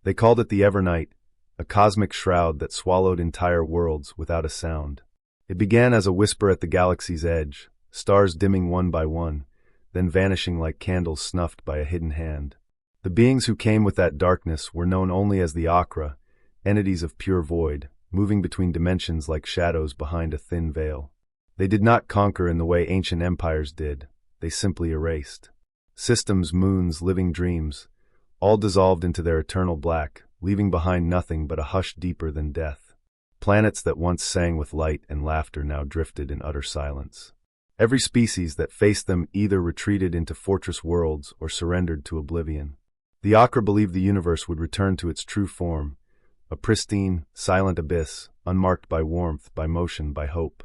They called it the Evernight, a cosmic shroud that swallowed entire worlds without a sound. It began as a whisper at the galaxy's edge, stars dimming one by one, then vanishing like candles snuffed by a hidden hand. The beings who came with that darkness were known only as the Akra, entities of pure void, moving between dimensions like shadows behind a thin veil. They did not conquer in the way ancient empires did, they simply erased. Systems, moons, living dreams, all dissolved into their eternal black, leaving behind nothing but a hush deeper than death. Planets that once sang with light and laughter now drifted in utter silence. Every species that faced them either retreated into fortress worlds or surrendered to oblivion. The Akra believed the universe would return to its true form, a pristine, silent abyss, unmarked by warmth, by motion, by hope.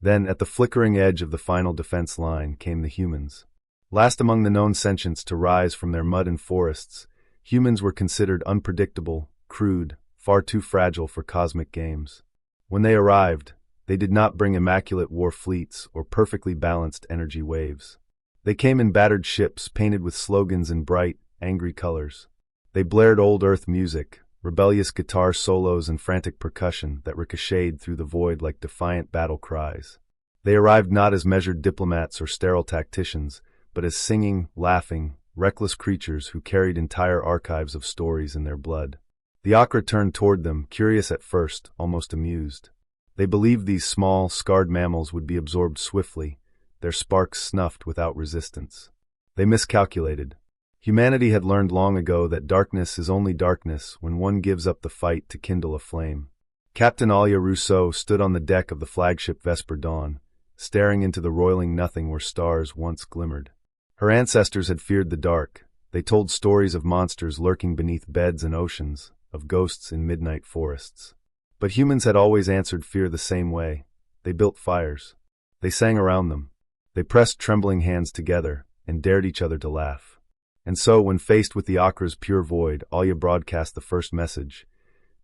Then, at the flickering edge of the final defense line, came the humans. Last among the known sentients to rise from their mud and forests, humans were considered unpredictable, crude, far too fragile for cosmic games. When they arrived, they did not bring immaculate war fleets or perfectly balanced energy waves. They came in battered ships painted with slogans in bright, angry colors. They blared old Earth music, rebellious guitar solos and frantic percussion that ricocheted through the void like defiant battle cries. They arrived not as measured diplomats or sterile tacticians, but as singing, laughing, reckless creatures who carried entire archives of stories in their blood. The Akra turned toward them, curious at first, almost amused. They believed these small, scarred mammals would be absorbed swiftly, their sparks snuffed without resistance. They miscalculated. Humanity had learned long ago that darkness is only darkness when one gives up the fight to kindle a flame. Captain Alia Rousseau stood on the deck of the flagship Vesper Dawn, staring into the roiling nothing where stars once glimmered. Her ancestors had feared the dark. They told stories of monsters lurking beneath beds and oceans, of ghosts in midnight forests. But humans had always answered fear the same way. They built fires. They sang around them. They pressed trembling hands together and dared each other to laugh. And so, when faced with the Akra's pure void, Alia broadcast the first message.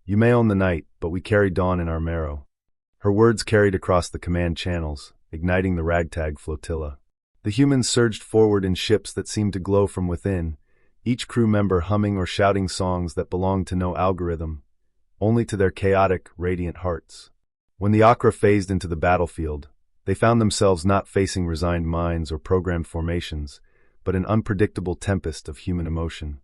You may own the night, but we carry dawn in our marrow. Her words carried across the command channels, igniting the ragtag flotilla. The humans surged forward in ships that seemed to glow from within, each crew member humming or shouting songs that belonged to no algorithm, only to their chaotic, radiant hearts. When the Akra phased into the battlefield, they found themselves not facing resigned minds or programmed formations, but an unpredictable tempest of human emotion.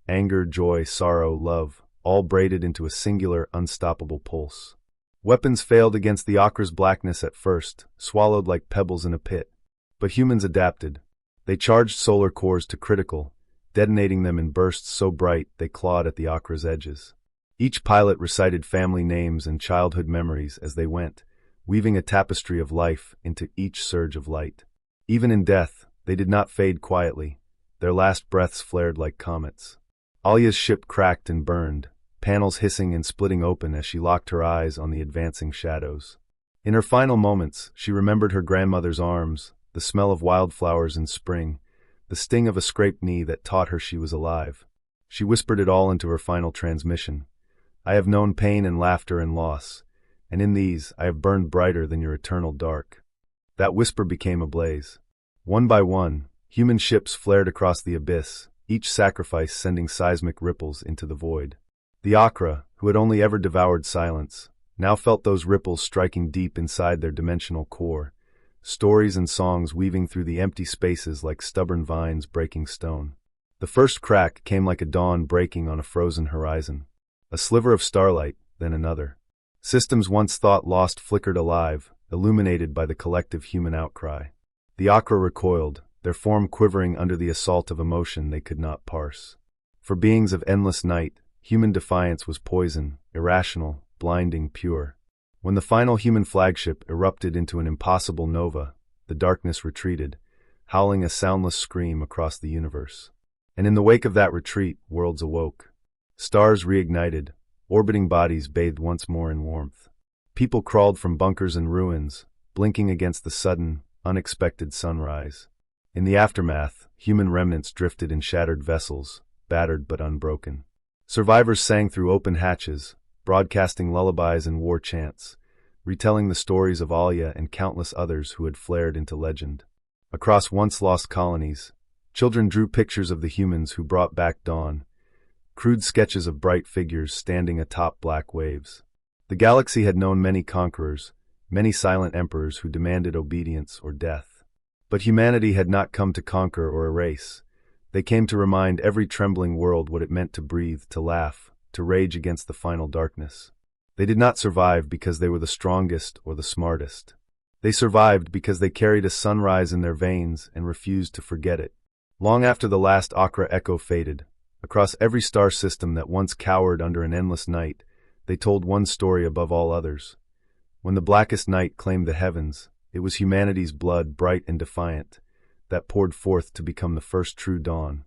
Anger, joy, sorrow, love, all braided into a singular, unstoppable pulse. Weapons failed against the Akra's blackness at first, swallowed like pebbles in a pit. But humans adapted. They charged solar cores to critical, detonating them in bursts so bright they clawed at the Akra's edges. Each pilot recited family names and childhood memories as they went, weaving a tapestry of life into each surge of light. Even in death, they did not fade quietly. Their last breaths flared like comets. Alia's ship cracked and burned, panels hissing and splitting open as she locked her eyes on the advancing shadows. In her final moments, she remembered her grandmother's arms, the smell of wildflowers in spring, the sting of a scraped knee that taught her she was alive. She whispered it all into her final transmission. I have known pain and laughter and loss, and in these I have burned brighter than your eternal dark. That whisper became a blaze. One by one, human ships flared across the abyss, each sacrifice sending seismic ripples into the void. The Akra, who had only ever devoured silence, now felt those ripples striking deep inside their dimensional core, stories and songs weaving through the empty spaces like stubborn vines breaking stone. The first crack came like a dawn breaking on a frozen horizon. A sliver of starlight, then another. Systems once thought lost flickered alive, illuminated by the collective human outcry. The Akra recoiled, their form quivering under the assault of emotion they could not parse. For beings of endless night, human defiance was poison, irrational, blinding, pure. When the final human flagship erupted into an impossible nova, the darkness retreated, howling a soundless scream across the universe. And in the wake of that retreat, worlds awoke. Stars reignited, orbiting bodies bathed once more in warmth. People crawled from bunkers and ruins, blinking against the sudden, unexpected sunrise. In the aftermath, human remnants drifted in shattered vessels, battered but unbroken. Survivors sang through open hatches, broadcasting lullabies and war chants, retelling the stories of Alia and countless others who had flared into legend. Across once-lost colonies, children drew pictures of the humans who brought back dawn, crude sketches of bright figures standing atop black waves. The galaxy had known many conquerors, many silent emperors who demanded obedience or death. But humanity had not come to conquer or erase. They came to remind every trembling world what it meant to breathe, to laugh, to rage against the final darkness. They did not survive because they were the strongest or the smartest. They survived because they carried a sunrise in their veins and refused to forget it. Long after the last Akra echo faded, across every star system that once cowered under an endless night, they told one story above all others. When the blackest night claimed the heavens, it was humanity's blood, bright and defiant, that poured forth to become the first true dawn.